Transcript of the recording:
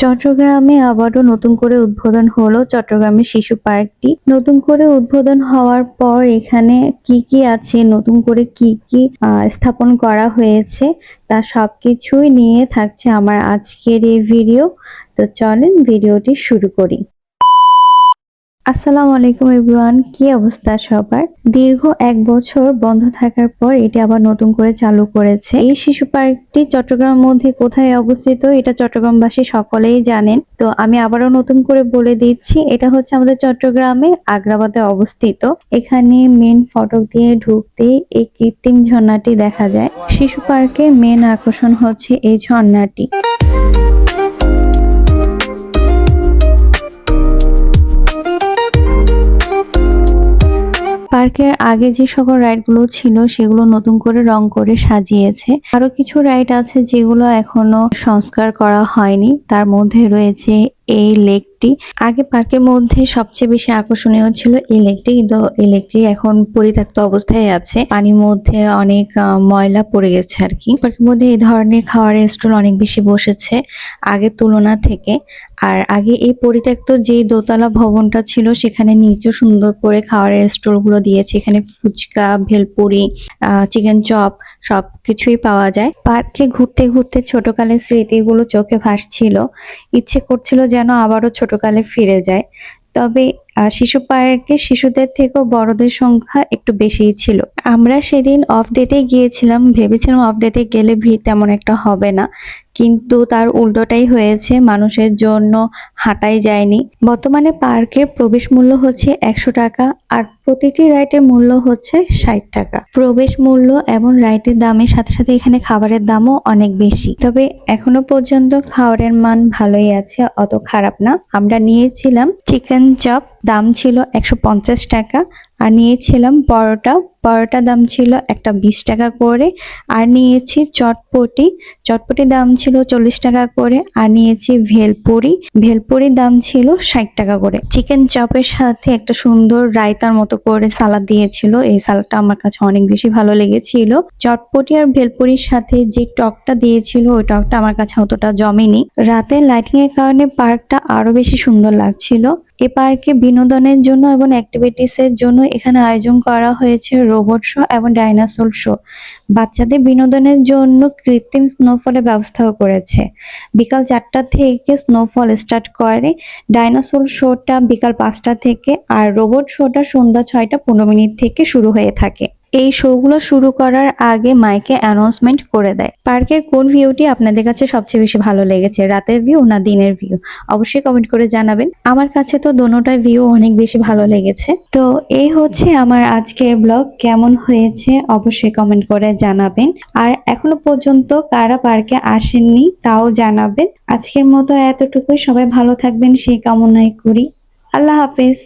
চট্টগ্রামে আবারও নতুন করে উদ্বোধন হলো চট্টগ্রামের শিশু পার্কটি। নতুন করে উদ্বোধন হওয়ার পর এখানে কি কি আছে, নতুন করে কি কি স্থাপন করা হয়েছে তা সবকিছুই নিয়ে থাকছে আমার আজকের এই ভিডিও। তো চলেন ভিডিওটি শুরু করি। আসসালামু আলাইকুম এভরিওয়ান, কি অবস্থা সবার? দীর্ঘ 1 বছর বন্ধ থাকার পর এটি আবার নতুন করে চালু করেছে। এই শিশু পার্কটি চট্টগ্রামের মধ্যে কোথায় অবস্থিত এটা চট্টগ্রামবাসী সকলেই জানেন। তো আমি আবারও নতুন করে বলে দিচ্ছি, এটা হচ্ছে আমাদের চট্টগ্রামের আগ্রাবাদে অবস্থিত। এখানে মেন ফটক দিয়ে ঢুকতেই এই কৃত্রিম ঝর্ণাটি দেখা যায়। শিশু পার্কের মেন আকর্ষণ হচ্ছে এই ঝর্ণাটি। পার্কের আগে যে সকল রাইড গুলো ছিল সেগুলো নতুন করে রং করে সাজিয়েছে। আরো কিছু রাইড আছে যেগুলো এখনো সংস্কার করা হয়নি, তার মধ্যে রয়েছে এই লেকটি। আগে পার্কের মধ্যে সবচেয়ে বেশি আকর্ষণীয় ছিল এই লেকটি, কিন্তু এই লেকটি এখন পরিত্যক্ত অবস্থায় আছে। পানির মধ্যে অনেক ময়লা পড়ে গেছে আর কি। পার্কের মধ্যে এই ধরনের খাওয়ারের স্টল অনেক বেশি বসেছে আগের তুলনা থেকে। আর আগে এই পরিত্যক্ত যে দোতলা ভবনটা ছিল সেখানে নিচেও সুন্দর করে খাওয়ারের স্টল গুলো দিয়েছে। এখানে ফুচকা, ভেলপুরি, চিকেন চপ সবকিছুই পাওয়া যায়। পার্কে ঘুরতে ঘুরতে ছোটকালের স্মৃতিগুলো চোখে ভাসছিল। ইচ্ছে করছিল যেন আবারও ছোটকালে ফিরে যায়। তবে শিশু পার্কে শিশুদের থেকেও বড়দের সংখ্যা একটু বেশিই ছিল। আমরা সেদিন অফ ডেতে গিয়েছিলাম, ভেবেছিলাম অফ ডেতে গেলে ভিড় তেমন একটা হবে না, কিন্তু তার উল্টোটাই হয়েছে, মানুষের জন্য হাঁটাই যায়নি। বর্তমানে পার্কের প্রবেশ মূল্য হচ্ছে 100 টাকা আর প্রতিটি রাইডের মূল্য হচ্ছে 60 টাকা। প্রবেশ মূল্য এবং রাইডের দামের সাথে সাথে এখানে খাবারের দামও অনেক বেশি। তবে এখনো পর্যন্ত খাবারের মান ভালোই আছে, অত খারাপ না। আমরা নিয়েছিলাম চিকেন চপ, দাম ছিল 150 টাকা। আর নিয়েছিলাম পরোটা দাম ছিল একটা 20 টাকা করে। আর নিয়েছি চটপটি দাম ছিল 40 টাকা করে। আর নিয়েছি ভেলপুরির দাম ছিল 60 টাকা করে। চিকেন চপের সাথে একটা সুন্দর রায়তার মতো করে সালাদ দিয়েছিল, এই সালাদটা আমার কাছে অনেক বেশি ভালো লেগেছিল। চটপটি আর ভেলপুরির সাথে যে টকটা দিয়েছিল ওই টকটা আমার কাছে অতটা জমেনি। রাতে লাইটিং এর কারণে পার্কটা আরো বেশি সুন্দর লাগছিল। এই পার্কে বিনোদনের জন্য এবং অ্যাক্টিভিটিস এর জন্য এখানে আয়োজন করা হয়েছে রোবট শো এবং ডাইনোসর শো। বাচ্চাদের বিনোদনের জন্য কৃত্রিম স্নোফলের ব্যবস্থাও করেছে। বিকাল 4টা থেকে স্নোফল স্টার্ট করে। ডাইনোসর শোটা বিকাল 5টা থেকে আর রোবট শোটা সন্ধ্যা 6টা 15 মিনিট থেকে শুরু হয়ে থাকে। এই শোগুলো শুরু করার আগে মাইকে অ্যানাউন্সমেন্ট করে দেয়। পার্কের কোন ভিউটি আপনাদের কাছে সবচেয়ে বেশি ভালো লেগেছে, রাতের ভিউ না দিনের ভিউ? অবশ্যই কমেন্ট করে জানাবেন। আমার কাছে তো দোনোটা ভিউ অনেক বেশি ভালো লেগেছে। তো এই হচ্ছে আমার আজকের ব্লগ, কেমন হয়েছে অবশ্যই কমেন্ট করে জানাবেন। আর এখনো পর্যন্ত কারা পার্কে আসেননি তাও জানাবেন। আজকের মতো এতটুকুই, সবাই ভালো থাকবেন সেই কামনাই করি। আল্লাহ হাফেজ।